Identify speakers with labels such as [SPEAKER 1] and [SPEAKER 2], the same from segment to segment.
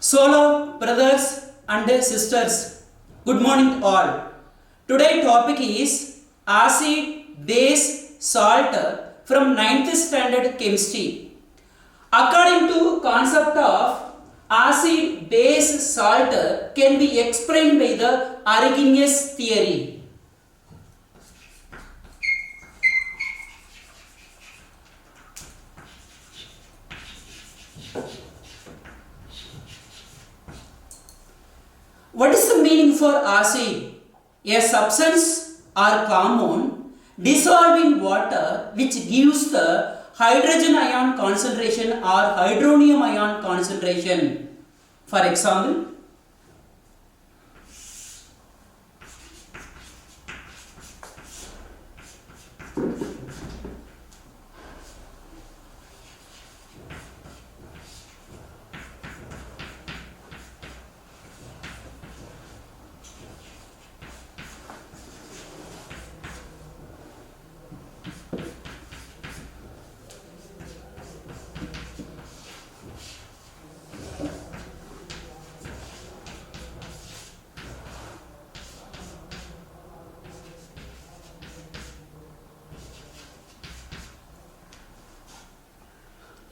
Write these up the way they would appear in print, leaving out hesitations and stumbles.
[SPEAKER 1] Solo brothers and sisters, good morning all. Today topic is acid, base, salt from ninth standard chemistry. According to concept of acid, base, salt can be explained by the Arrhenius theory. What is the meaning for acid? A substance or compound dissolved in water which gives the hydrogen ion concentration or hydronium ion concentration. For example,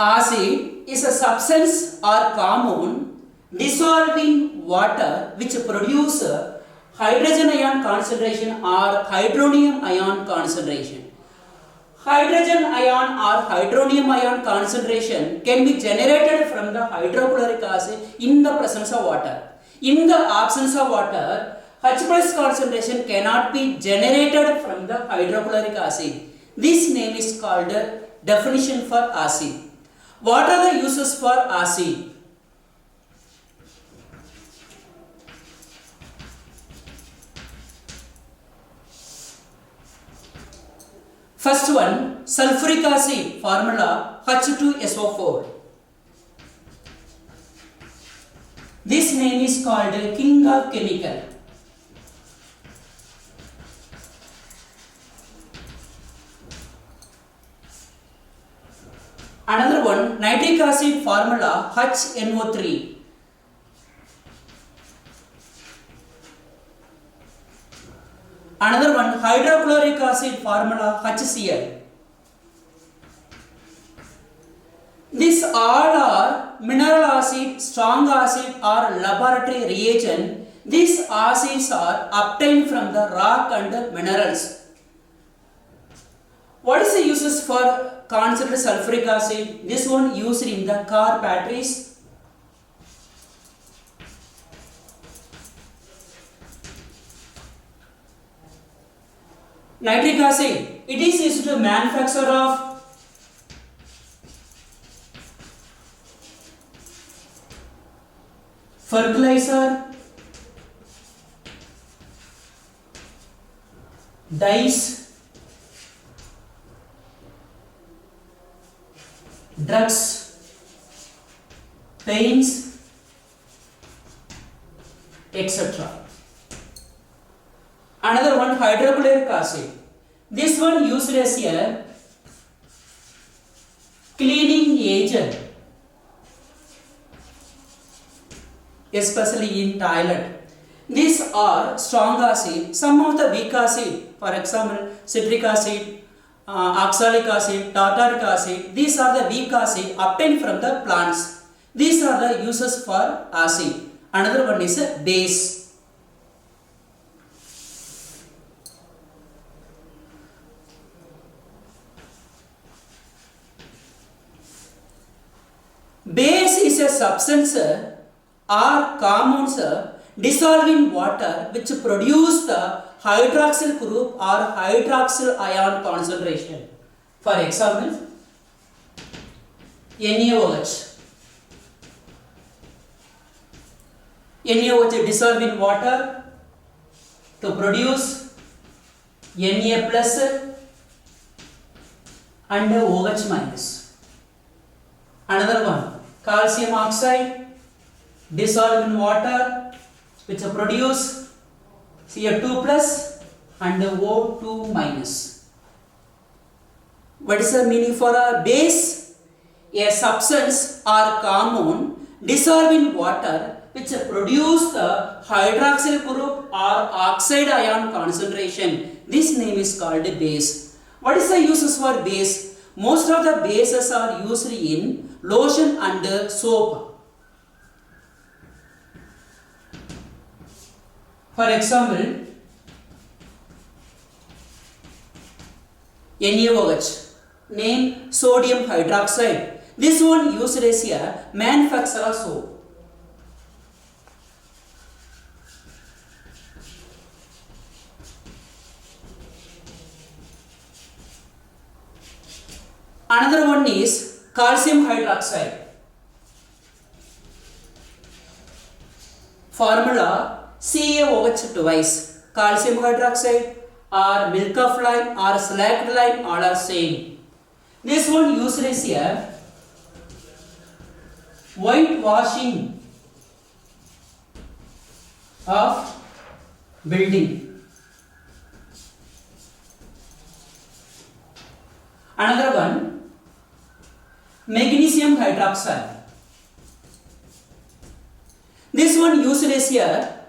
[SPEAKER 1] acid is a substance or compound dissolved in water which produce hydrogen ion concentration or hydronium ion concentration. Hydrogen ion or hydronium ion concentration can be generated from the hydrochloric acid in the presence of water. In the absence of water, H plus concentration cannot be generated from the hydrochloric acid. This name is called definition for acid. What are the uses for acid? First one, sulfuric acid formula H2SO4. This name is called king of chemical. Another one, nitric acid formula HNO3. Another one, hydrochloric acid formula HCl. These all are mineral acid, strong acid or laboratory reagent. These acids are obtained from the rock and minerals. What is the uses for concentrated sulfuric acid? This one used in the car batteries. Nitric acid, it is used to manufacture of fertilizer, dyes, drugs, paints, etc. Another one, hydrochloric acid. This one used as a cleaning agent, especially in toilet. These are strong acid. Some of the weak acid, for example, citric acid, oxalic acid, tartaric acid. These are the weak acid obtained from the plants. These are the uses for acid. Another one is a base. Base is a substance or compounds dissolved in water which produce the hydroxyl group or hydroxyl ion concentration. For example, NaOH. NaOH dissolved in water to produce Na plus and OH minus. Another one, calcium oxide dissolved in water which produce Ca2 plus and O2 minus. What is the meaning for a base? A substance or compound dissolve in water which produce the hydroxyl group or oxide ion concentration. This name is called base. What is the uses for base? Most of the bases are used in lotion and soap. For example, NaOH, name sodium hydroxide. This one used as a manufacturer of soap. Another one is calcium hydroxide. Formula CaOH twice. Calcium hydroxide or milk of lime or slacked lime all are same. This one used as a whitewashing of building. Another one, magnesium hydroxide. This one used as a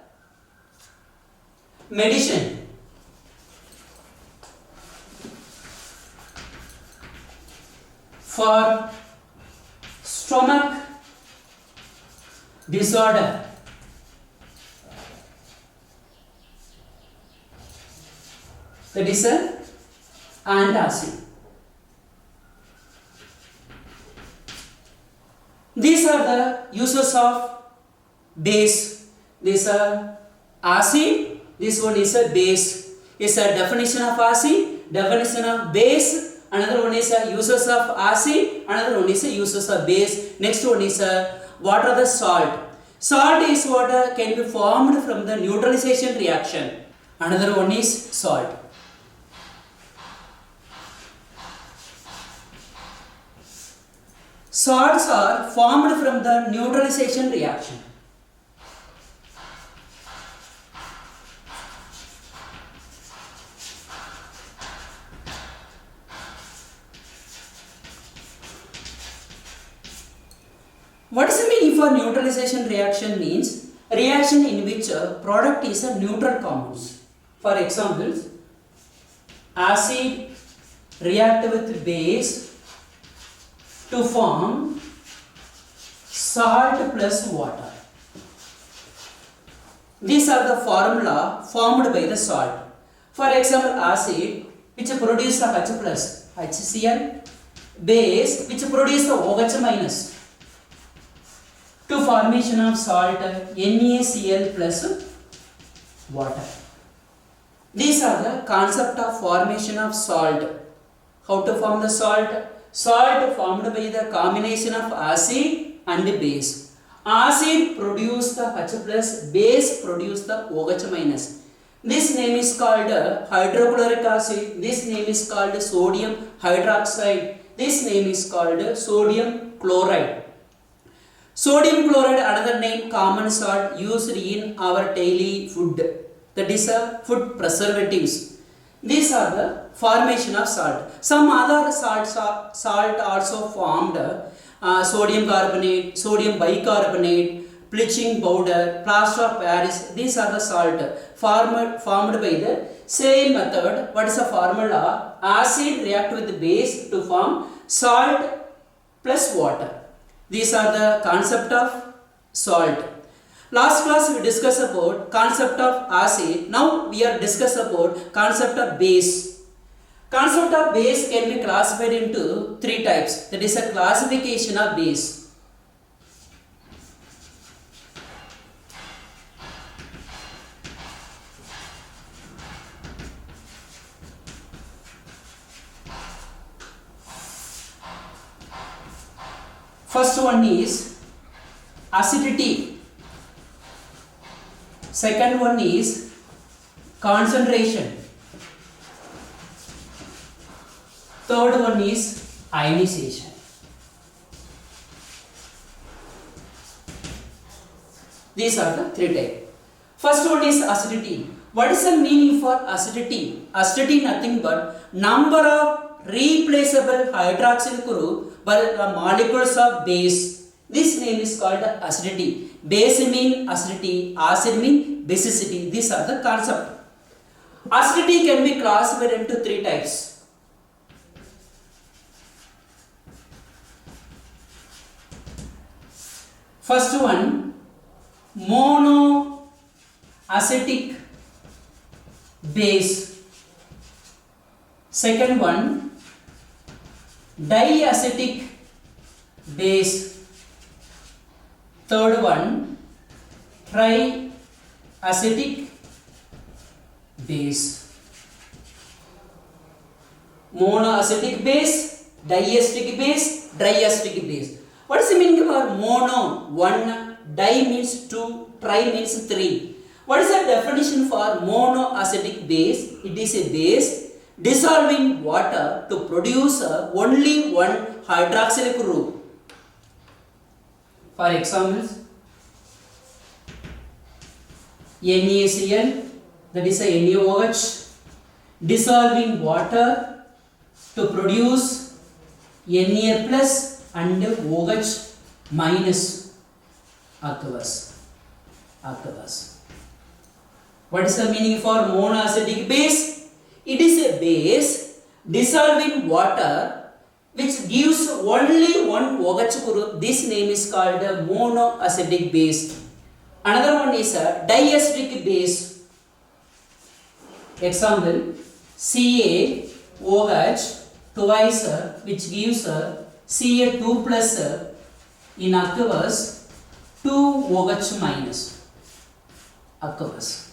[SPEAKER 1] medicine. For stomach disorder. That is an antacid. These are the uses of base. These are acid. This one is a base. Is a definition of acid, definition of base. Another one is a uses of acid. Another one is a uses of base. Next one is a what are the salt. Salt is what can be formed from the neutralization reaction. Another one is salt. Salts are formed from the neutralization reaction. What is the meaning for neutralization reaction? Means reaction in which a product is a neutral compounds. For example, acid react with base to form salt plus water. These are the formula formed by the salt. For example, acid which produces H plus HCl, base which produces the OH minus, to formation of salt NaCl plus water. These are the concept of formation of salt. How to form the salt? Salt formed by the combination of acid and base. Acid produce the H plus, base produce the OH minus. This name is called hydrochloric acid. This name is called sodium hydroxide. This name is called sodium chloride. Sodium chloride, another name, common salt used in our daily food. That is food preservatives. These are the formation of salt. Some other salt also formed sodium carbonate, sodium bicarbonate, bleaching powder, plaster of Paris. These are the salt formed by the same method. What is the formula? Acid react with base to form salt plus water. These are the concept of salt. Last class we discussed about concept of acid. Now we are discuss about concept of base. Concept of base can be classified into three types. That is a classification of base. First one is acidity. Second one is concentration. Third one is ionization. These are the three types. First one is acidity. What is the meaning for acidity? Acidity nothing but number of replaceable hydroxyl group by the molecules of base. This name is called acidity. Base mean acidity, acid mean basicity. These are the concept. Acidity can be classified into three types. First one, monoacetic base. Second one, diacetic base. Third one, triacetic base. Monoacetic base, diacetic base, triacetic base. What is the meaning of mono? One, di means two, tri means three. What is the definition for monoacetic base? It is a base dissolving water to produce only one hydroxyl group. For examples, NaCl, that is a NaOH, dissolving water to produce Na plus and OH minus aqueous. What is the meaning for monoacetic base? It is a base dissolving water which gives only one OH group. This name is called a monoacetic base. Another one is a diacetic base. Example, CaOH twice which gives Ca2 plus in aqueous 2OH minus aqueous.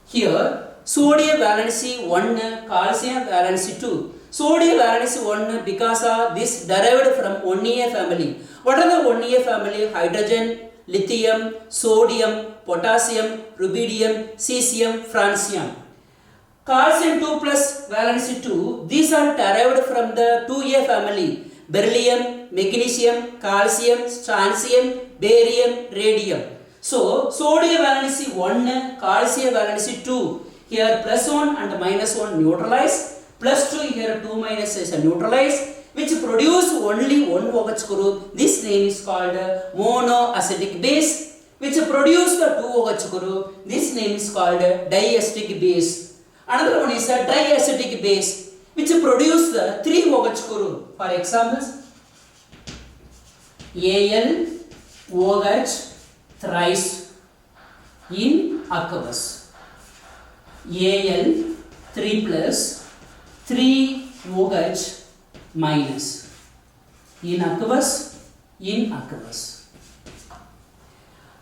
[SPEAKER 1] Here sodium valency 1, calcium valency 2. Sodium valency 1 because this derived from 1A family. What are the 1A family? Hydrogen, lithium, sodium, potassium, rubidium, cesium, francium. Calcium 2 plus valency 2. These are derived from the 2A family. Beryllium, magnesium, calcium, strontium, barium, radium. So, sodium valency 1, calcium valency 2. Here plus 1 and minus 1 neutralize. Plus 2 here 2 minus is neutralize, which produce only one OH group. This name is called monoacetic base, which produce the 2 OH group. This name is called diacetic base. Another one is a triacetic base, which produce the 3 OH group. For examples, AlOH thrice in aqueous. Al 3 plus 3 OH minus in aqueous.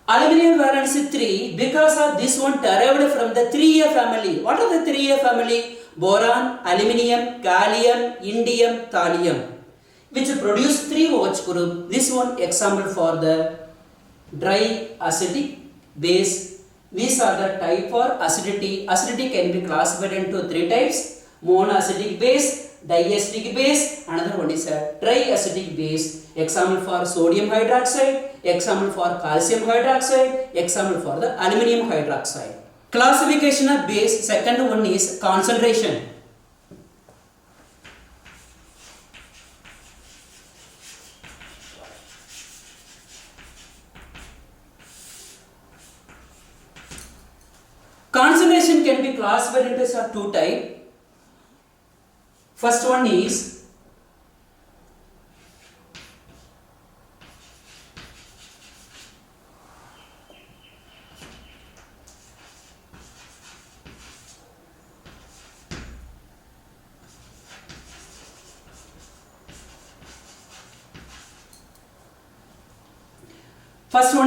[SPEAKER 1] Aluminum valency 3 because of this one derived from the 3A family. What are the 3A family? Boron, aluminium, gallium, indium, thallium, which produce 3 OH group. This one example for the triacetic base. These are the type for acidity. Acidity can be classified into 3 types. Monoacetic base, diacetic base, another one is a triacetic base. Example for sodium hydroxide, example for calcium hydroxide, example for the aluminum hydroxide. Classification of base, second one is concentration. Concentration can be classified into 2 types. First one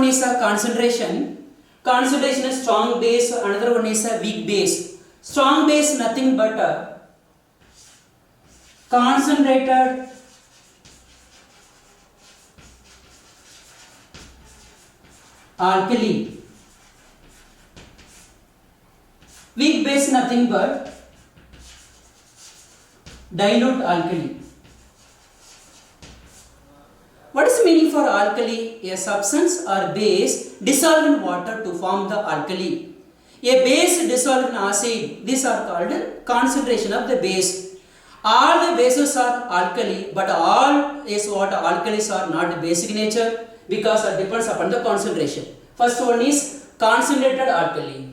[SPEAKER 1] is a concentration. Concentration is strong base, another one is a weak base. Strong base nothing but a concentrated alkali. Weak base nothing but dilute alkali. What is the meaning for alkali? A substance or base dissolved in water to form the alkali. A base dissolved in acid, these are called concentration of the base. All the bases are alkali, but all is what alkalis are not basic nature because it depends upon the concentration. First one is concentrated alkali.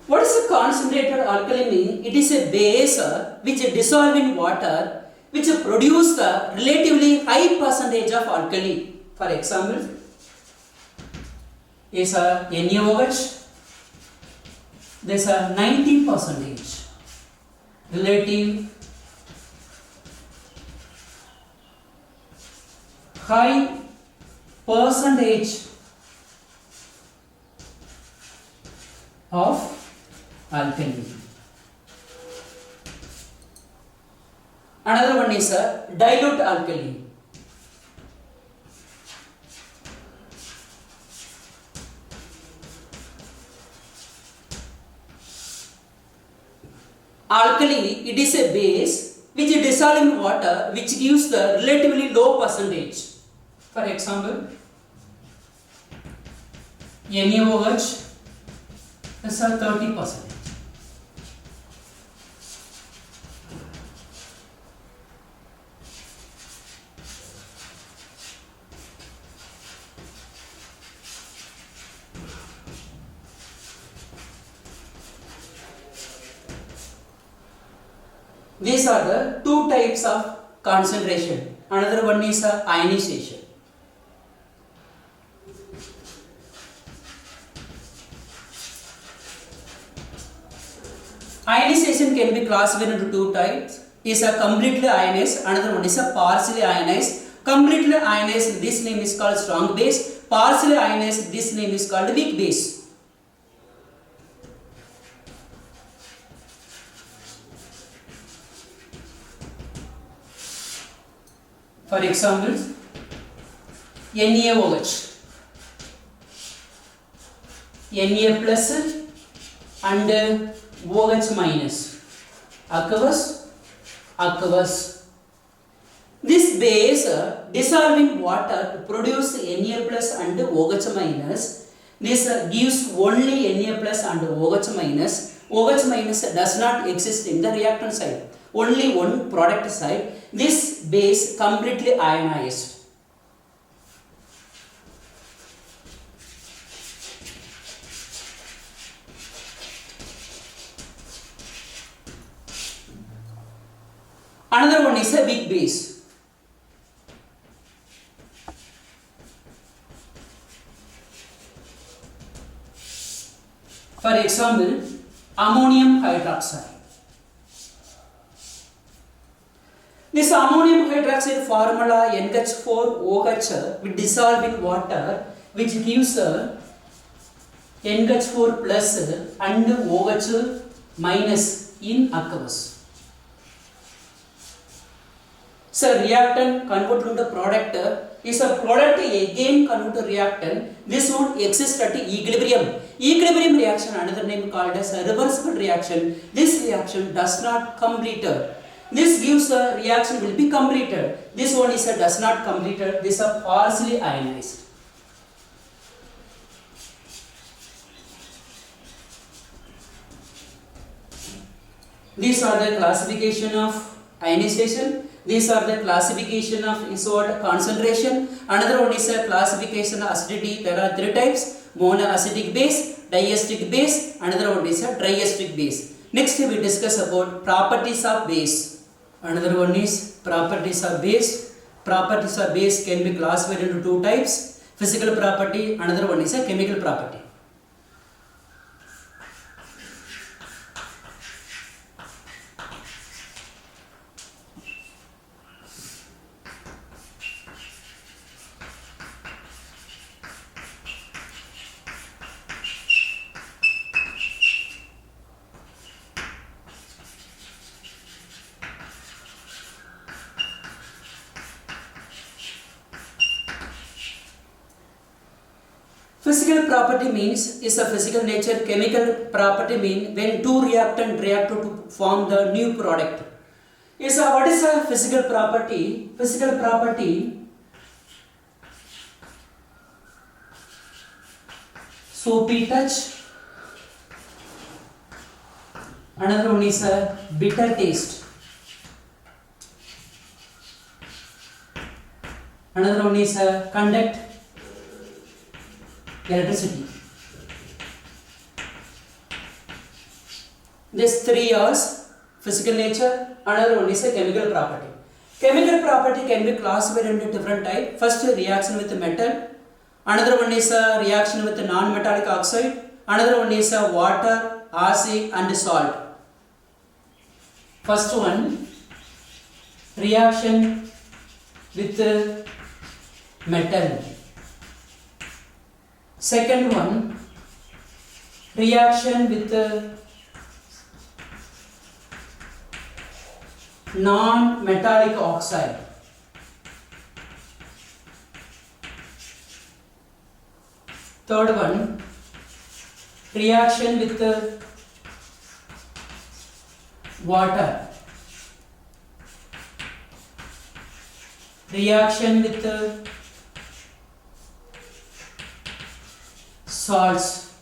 [SPEAKER 1] What is a concentrated alkali mean? It is a base which dissolve in water which produce the relatively high percentage of alkali. For example, is a NaOH. There is a 90% relative high percentage of alkali. Another one is a dilute alkali. Alkali, it is a base which dissolve in water which gives the relatively low percentage. For example, NaOH is a 30%. These are the two types of concentration. Another one is ionization. Ionization can be classified into two types. Is a completely ionized, another one is a partially ionized. Completely ionized, this name is called strong base. Partially ionized, this name is called weak base. For example, NaOH, Na plus and OH minus, aqueous. This base dissolve in water to produce Na plus and OH minus. This gives only Na plus and OH minus. OH minus does not exist in the reactant side. Only one product side. This base completely ionized. Another one is a weak base. For example, ammonium hydroxide. This ammonium hydroxide formula NH4OH will dissolve in water which gives NH4 plus and OH minus in aqueous. So reactant convert into product is a product again convert to reactant. This would exist at equilibrium. Equilibrium reaction, another name called as a reversible reaction. This reaction does not completed. This gives a reaction will be completed. This one is a does not completed. This are partially ionized. These are the classification of ionization. These are the classification of isotope concentration. Another one is a classification of acidity. There are three types: monoacidic base, diacidic base. Another one is a triacidic base. Next we discuss about properties of base. Another one is properties of base. Properties of base can be classified into two types: physical property. Another one is a chemical property. Physical property means is a physical nature. Chemical property mean when two reactant react to form the new product. What is a physical property? Physical property soapy touch. Another one is a bitter taste. Another one is a conduct electricity. These three are physical nature. Another one is a chemical property. Chemical property can be classified into different types. First, reaction with metal. Another one is a reaction with non-metallic oxide. Another one is a water, acid and salt. First one, reaction with metal. Second one, reaction with non-metallic oxide. Third one, reaction with water. Reaction with salts.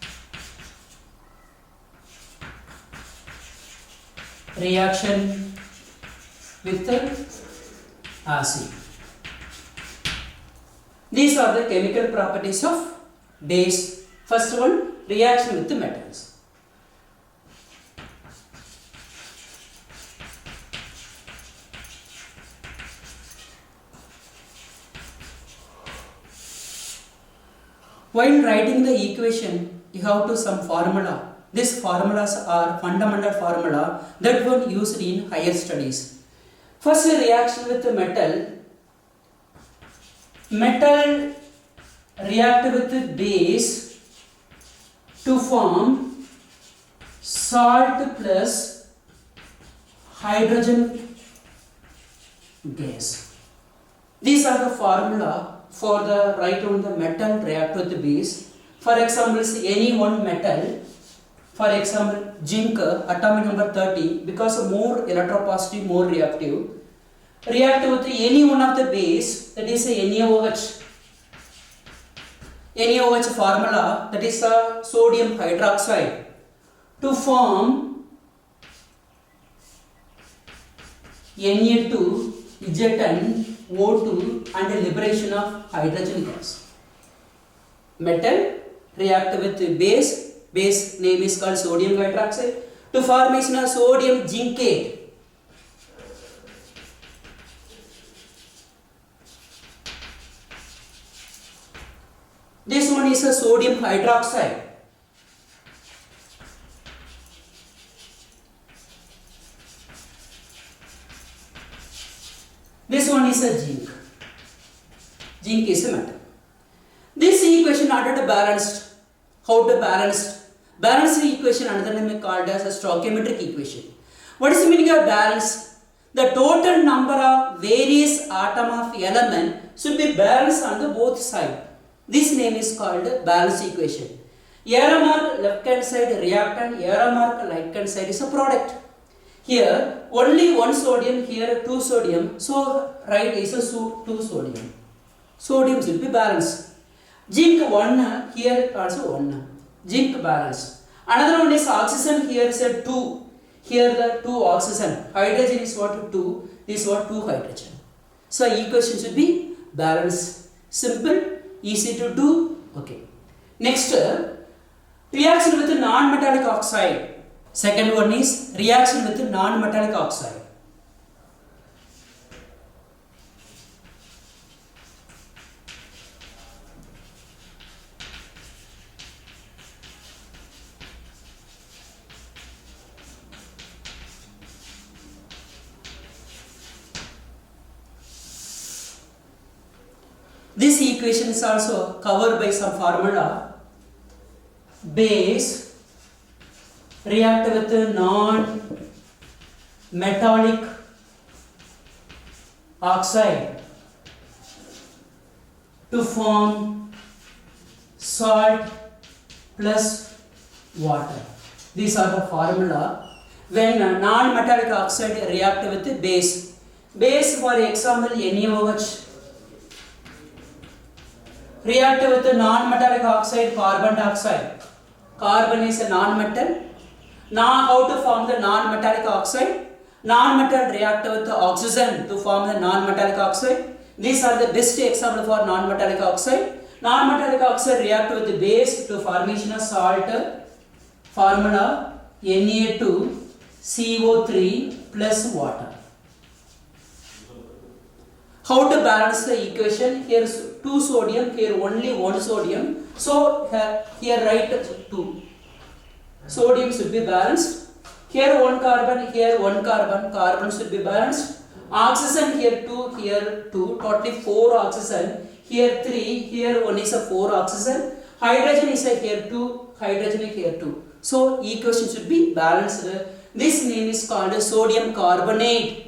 [SPEAKER 1] Reaction with acid. These are the chemical properties of base. First one, reaction with the metals. While writing the equation, you have to some formula. These formulas are fundamental formula that were used in higher studies. First, reaction with the metal. Metal react with the base to form salt plus hydrogen gas. These are the formula for the write on the metal react with the base. For example, any one metal, for example zinc, atomic number 30, because more electropositive, more reactive, react with any one of the base, that is NaOH. NaOH formula, that is a sodium hydroxide, to form Na2, Zn, O2 and liberation of hydrogen gas. Metal react with base, base name is called sodium hydroxide, to formation of sodium zincate. This one is a sodium hydroxide. This one is a zinc. Zinc is a metal. This equation ordered balanced. How to balance? Balanced equation another name is called as a stoichiometric equation. What is the meaning of balance? The total number of various atom of element should be balanced on the both sides. This name is called balance equation. Arrow mark left hand side reactant, arrow mark right hand side is a product. Here only one sodium, here two sodium, so right is a two sodium. Sodium should be balanced. Zinc 1, here also 1. Zinc balance. Another one is oxygen, here is a 2. Here the 2 oxygen. Hydrogen is what 2, this is what 2 hydrogen. So equation should be balanced. Simple, easy to do. Okay. Next, reaction with non-metallic oxide. Second one is reaction with non-metallic oxide. This equation is also covered by some formula. Base react with non-metallic oxide to form salt plus water. These are the formula. When non-metallic oxide react with base. Base, for example, NaOH react with the non-metallic oxide carbon dioxide. Carbon is a non-metal. Now how to form the non-metallic oxide? Non-metal react with the oxygen to form the non-metallic oxide. These are the best example for non-metallic oxide. Non-metallic oxide react with the base to formation of salt. Formula Na2CO3 plus water. How to balance the equation? Here is 2 sodium, here only 1 sodium. So here write 2. Sodium should be balanced. Here 1 carbon, here 1 carbon. Carbon should be balanced. Oxygen here 2, here 2. Totally 4 oxygen. Here 3, here 1 is a 4 oxygen. Hydrogen is a here 2, hydrogen is here 2. So equation should be balanced. This name is called sodium carbonate.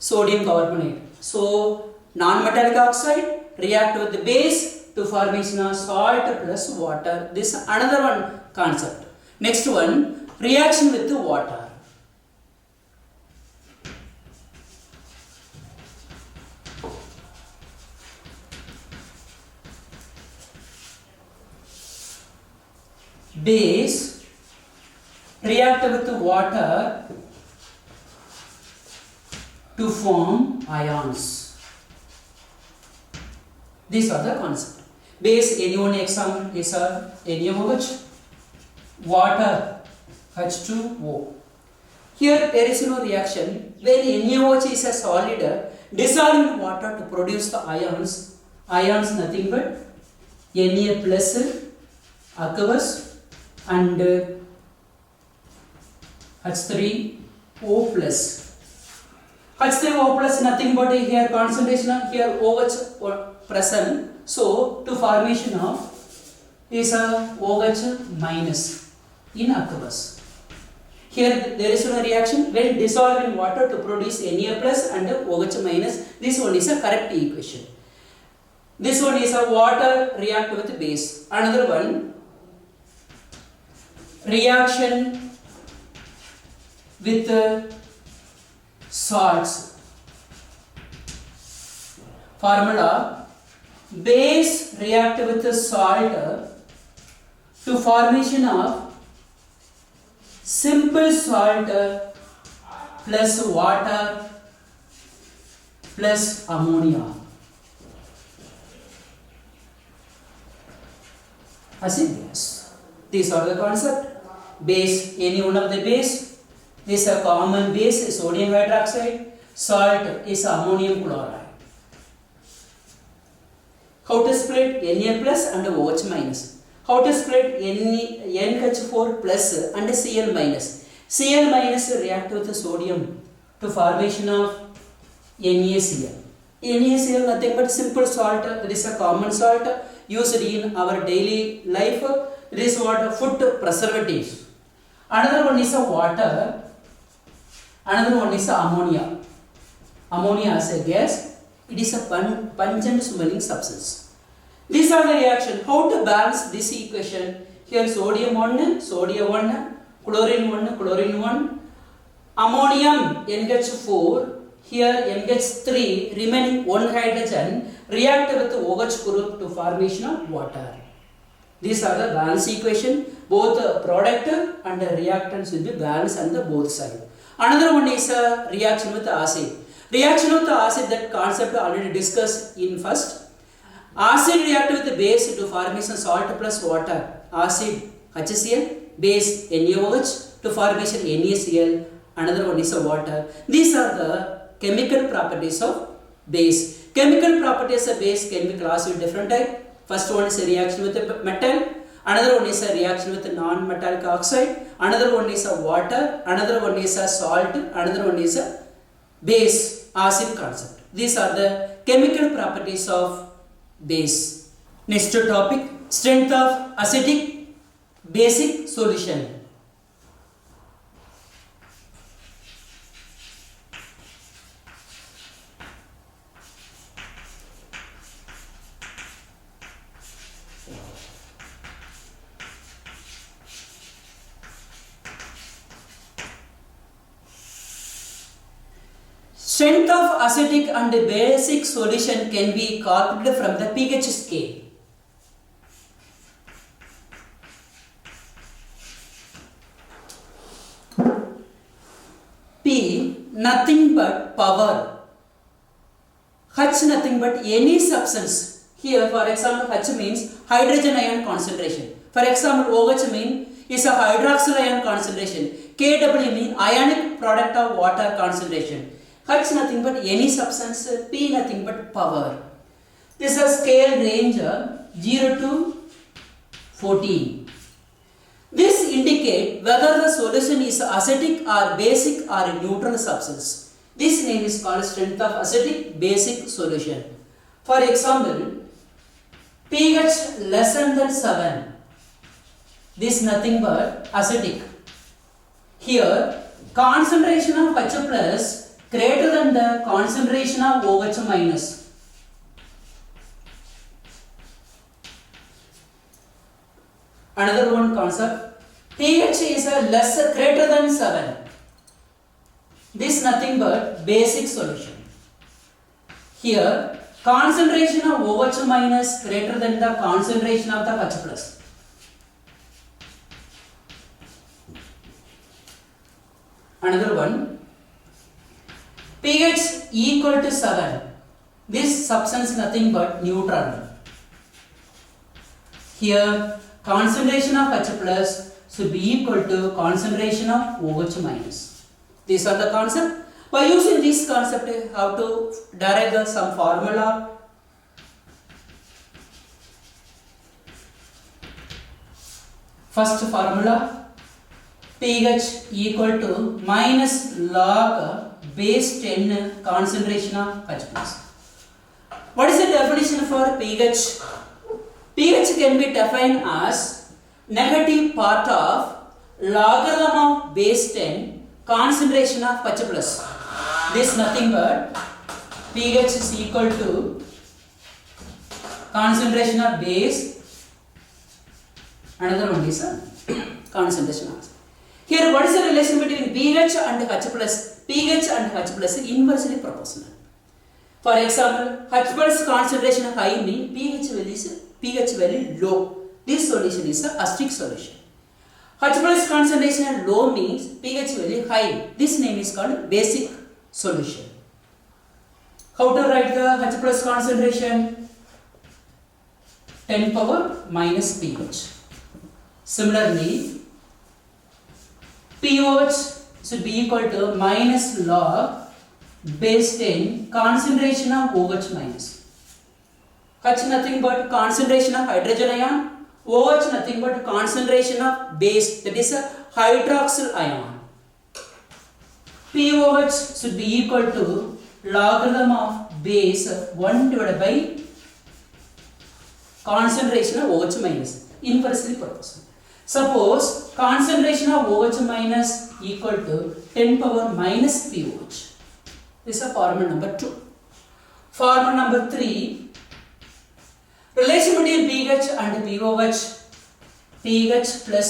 [SPEAKER 1] Sodium carbonate. So non-metallic oxide react with the base to formation of salt plus water. This is another one concept. Next one, reaction with the water. Base react with the water to form ions. These are the concepts. Base Na1 example is a NaOH, water H2O. Here there is no reaction. When NaOH is a solid, dissolving water to produce the ions. Ions nothing but Na plus aqueous and H3O plus. H3O plus nothing but here concentration of here OH present. So to formation of is a OH minus in aqueous. Here there is no reaction when dissolved in water to produce Na plus and OH minus. This one is a correct equation. This one is a water react with base. Another one, reaction with salts. Formula, base react with the salt to formation of simple salt plus water plus ammonia. Acid gas. These are the concept. Base, any one of the base. This is a common base, sodium hydroxide. Salt is ammonium chloride. How to split Na plus and OH minus? How to split NH4 plus and Cl minus? Cl minus react with the sodium to formation of NaCl. NaCl nothing but simple salt. It is a common salt used in our daily life. It is what food preservatives. Another one is a water. Another one is ammonia. Ammonia as a gas. It is a pungent smelling substance. These are the reaction. How to balance this equation? Here sodium 1, sodium 1, chlorine 1, chlorine 1, ammonium NH4, here NH3 remaining 1 hydrogen react with the OH group to formation of water. These are the balance equation. Both the product and the reactants will be balanced on the both sides. Another one is a reaction with the acid. Reaction with the acid, that concept already discussed in first. Acid react with the base to formation salt plus water. Acid HCl, base NaOH to formation NaCl. Another one is a water. These are the chemical properties of base. Chemical properties of base can be classed with different type. First one is a reaction with the metal. Another one is a reaction with the non-metallic oxide. Another one is a water. Another one is a salt. Another one is a base, acid concept. These are the chemical properties of base. Next topic, strength of acidic basic solution. Strength of acidic and basic solution can be calculated from the pH scale. P nothing but power. H nothing but any substance. Here for example H means hydrogen ion concentration. For example OH means is a hydroxyl ion concentration. Kw means ionic product of water concentration. H nothing but any substance. P nothing but power. This is a scale range 0 to 14. This indicates whether the solution is acidic or basic or a neutral substance. This name is called strength of acidic basic solution. For example, pH less than 7. This nothing but acidic. Here, concentration of H plus greater than the concentration of OH minus. Another one concept, pH is a greater than 7. This nothing but basic solution. Here, concentration of OH minus greater than the concentration of the H plus. Another one, pH equal to 7. This substance nothing but neutral. Here, concentration of H plus should be equal to concentration of OH minus. These are the concept. By using this concept, how to derive some formula. First formula, pH equal to minus log base 10 concentration of H plus. What is the definition for pH? pH can be defined as negative part of logarithm of base 10 concentration of H plus. This nothing but pH is equal to concentration of base. Another one is concentration of. Here, what is the relation between pH and H plus? pH and H plus is inversely proportional. For example, H plus concentration high means pH value low. This solution is a acidic solution. H plus concentration low means pH value high. This name is called basic solution. How to write the H plus concentration? 10 power minus pH. Similarly, pOH should be equal to minus log base 10 concentration of OH minus. H nothing but concentration of hydrogen ion. OH nothing but concentration of base, that is a hydroxyl ion. pOH should be equal to logarithm of base 1 divided by concentration of OH minus, inversely proportional. Suppose concentration of OH minus equal to 10 power minus pOH. This is formula number 2. Formula number 3, relation between pH and pOH. pH plus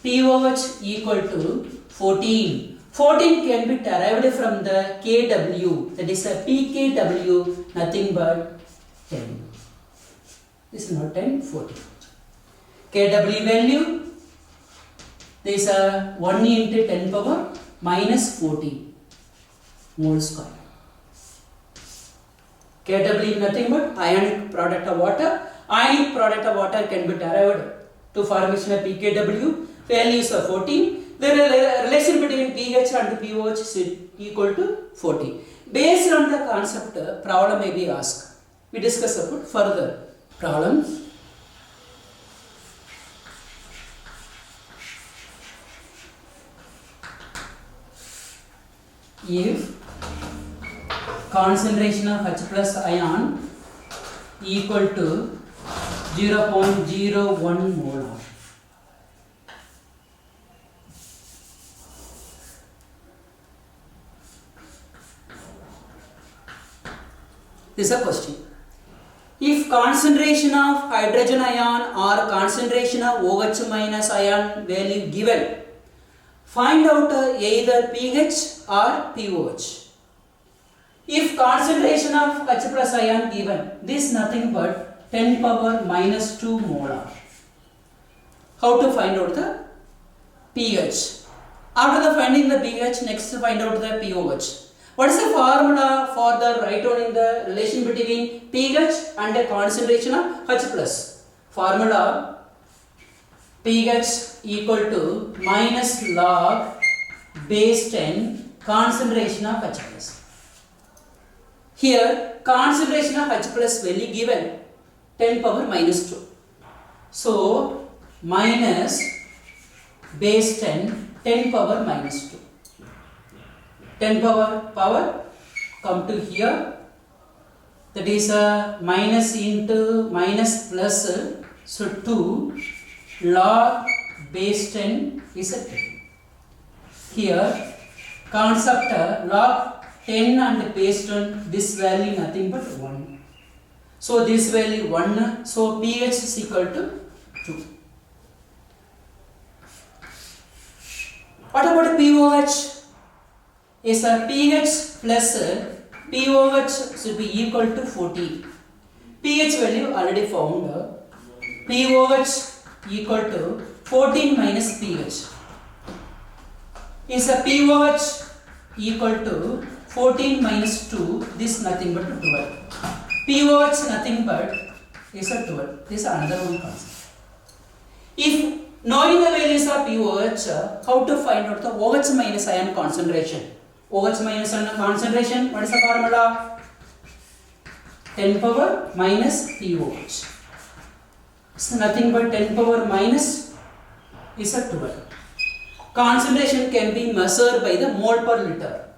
[SPEAKER 1] pOH equal to 14. 14 can be derived from the Kw, that is a pKw, nothing but 10. This is not 10, 14. Kw value, there is a 1 into 10 power minus 14 mole square. Kw nothing but ionic product of water. Ionic product of water can be derived to formation of pKw. Values of 14. The relation between pH and pOH is equal to 14. Based on the concept, problem may be asked. We discuss about further problems. If concentration of H plus ion equal to 0.01 molar. This is a question. If concentration of hydrogen ion or concentration of OH minus ion value given, find out either pH or pOH. If concentration of H plus ion given, this nothing but 10 power minus 2 molar. How to find out the pH? After the finding the pH, next find out the pOH. What is the formula for the write down in the relation between pH and the concentration of H plus? Formula pH equal to minus log base 10 concentration of H plus. Here concentration of H plus value given 10 power minus 2. So minus base 10 power minus 2. 10 power come to here, that is minus into minus plus, so 2 log base 10 is a 10. Here concept log 10 and base 10, this value nothing but 1. So this value 1, so pH is equal to 2. What about pOH? Is a pH plus pOH should be equal to 14. pH value already found. pOH equal to 14 minus pH. Is a pOH equal to 14 minus 2, this nothing but 12. pOH nothing but is a 12. This is another one concept. If knowing the values of pOH, how to find out the OH minus ion concentration? OH minus ion concentration, what is the formula? 10 power minus pOH. So nothing but 10 power minus is a 12. Concentration can be measured by the mole per liter.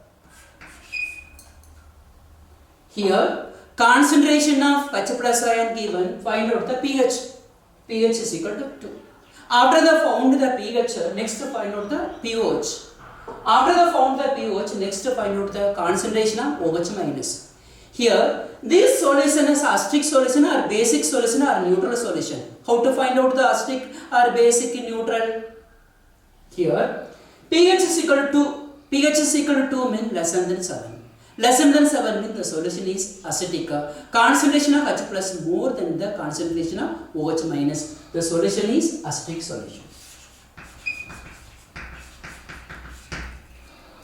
[SPEAKER 1] Here, concentration of H plus ion given, find out the pH. pH is equal to 2. After the found the pH, next find out the pOH. After the found the pOH, next find out the concentration of OH minus. Here, this solution is acidic solution or basic solution or neutral solution. How to find out the acidic or basic neutral? Here, pH is equal to 2 means less than 7. Less than 7 means the solution is acidic. Concentration of H plus more than the concentration of OH minus. The solution is acidic solution.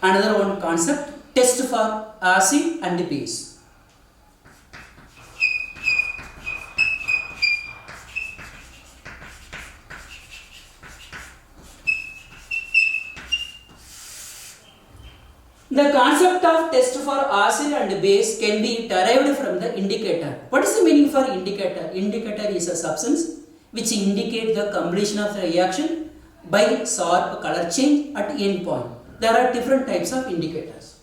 [SPEAKER 1] Another one concept, test for acid and base. The concept of test for acid and base can be derived from the indicator. What is the meaning for indicator? Indicator is a substance which indicates the completion of the reaction by sharp color change at end point. There are different types of indicators.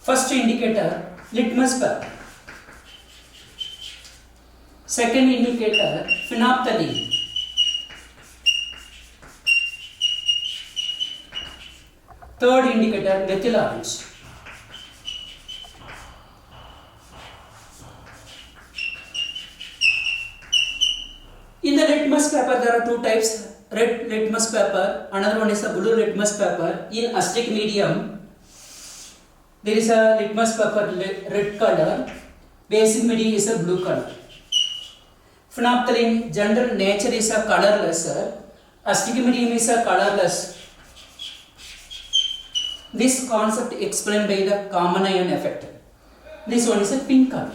[SPEAKER 1] First indicator, litmus paper. Second indicator, phenolphthalein. Third indicator, methyl orange. In the litmus paper, there are two types, red litmus paper, another one is a blue litmus paper. In acidic medium, there is a litmus paper red color, basic medium is a blue color. Phenolphthalein, general nature is a colorless, acidic medium is a colorless. This concept explained by the common ion effect. This one is a pink color.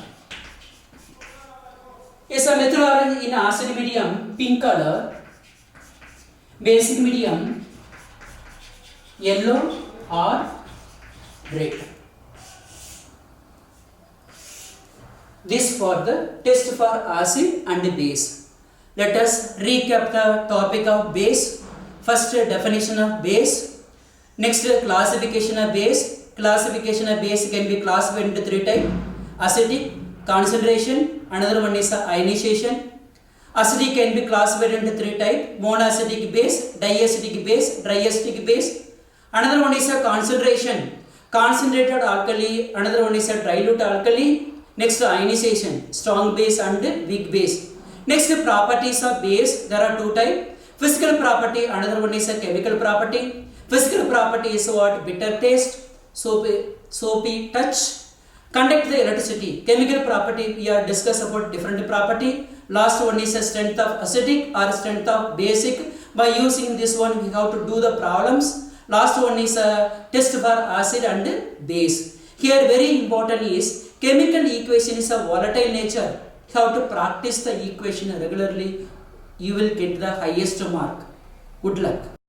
[SPEAKER 1] Is a methyl orange in acid medium, pink color, basic medium, yellow or red. This for the test for acid and base. Let us recap the topic of base. First, definition of base. Next, classification of base. Classification of base can be classified into three types: acidic, concentration, another one is ionization. Acidic can be classified into three types: monoacidic base, diacidic base, triacidic base. Another one is a concentration, concentrated alkali. Another one is a dilute alkali. Next ionization, strong base and weak base. Next properties of base, there are two types. Physical property, another one is a chemical property. Physical property is what? Bitter taste, soapy touch, conduct the electricity. Chemical property, we are discuss about different property. Last one is a strength of acidic or strength of basic. By using this one, we have to do the problems. Last one is a test for acid and base. Here very important is chemical equation is a volatile nature. You have to practice the equation regularly. You will get the highest mark. Good luck.